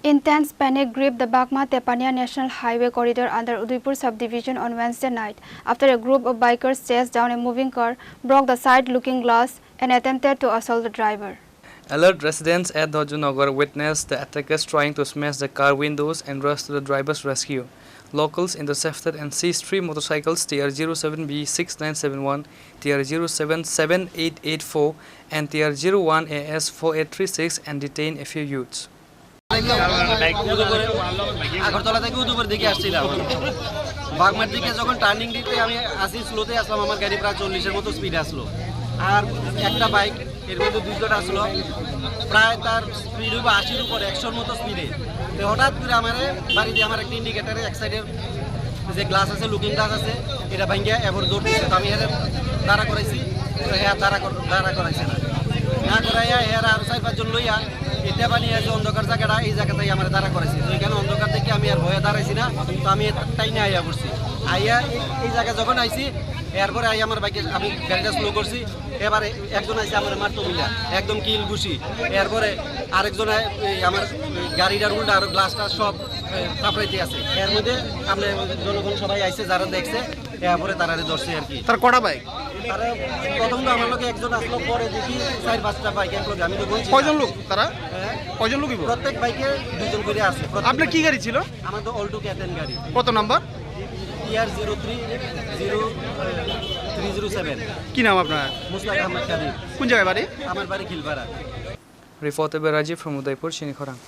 Intense panic gripped the Bagma-Tepania National Highway corridor under Udaipur subdivision on Wednesday night after a group of bikers chased down a moving car, broke the side-looking glass, and attempted to assault the driver. Alert residents at Dhajanagar witnessed the attackers trying to smash the car windows and rushed to the driver's rescue. Locals intercepted and seized 3 motorcycles TR-07B6971, TR-077884 and TR-01AS4836 and detained a few youths. Agartala থেকে উদয়পুর দিকে আসছিলাম বাগমার দিকে যখন turning দিতে আমি আসি স্লোতে আসলাম আমার গাড়ি প্রায় 40-এর মতো স্পিডে আসলো আর একটা বাইক এর মধ্যে দুইজন আসলো প্রায় তার স্পিড হবে 80-এর উপর 100-এর মতো স্পিডে তো হঠাৎ করে আমার বাড়ি দিয়ে আমার একটা ইন্ডিকেটারে এক সাইডের যে গ্লাস আছে লুকিং গ্লাস আছে এটা ভাঙ্গিয়া এবার দৌড় দিচ্ছে আমি এর দাঁড়া করাইছি দাঁড়া করাইছে না করাইয়া এর আর 4-5 জন লইয়া এটা বানিয়ে যে অন্ধকার জায়গাটা এই জায়গাটাই আমার দাঁড়া করেছি তো এখানে অন্ধকার থেকে আমি আর ভয়ে দাঁড়াইছি না তো আমি টাইনে আইয়া পড়ছি আইয়া এই জায়গায় যখন আইছি এরপরে আই আমার বাইকে আমি গাড়িটা স্লো করছি এবারে একজন আইসে আমার মারতো মিলা একদম কিল ঘুষি এরপরে আরেকজন আমার গাড়িটার উল্টা আর গ্লাসটা সব চাপড়াইতে আছে এর মধ্যে আমরা জনগণ সবাই আইসে যারা দেখছে এরপরে তারা ধরছে আর কি তার কটা বাইক তারা প্রথম তো আমার লোক একজন আসলো পরে দেখি 4-5টা বাইক এক লোক আমি তো বলছি কয়জন লোক তারা কয়জন লোক প্রত্যেক বাইকে 2 জন করে আছে আপনার কি গাড়ি ছিল আমার তো অল্টো ক্যাটেন গাড়ি কত নাম্বার TR-0307 কি নাম আপনার মুস্তাক আহমদ কাদির কোন জায়গায় বাড়ি আমার বাড়ি Khilpara Reported by Rajiv from Udaipur, Shinikhorang.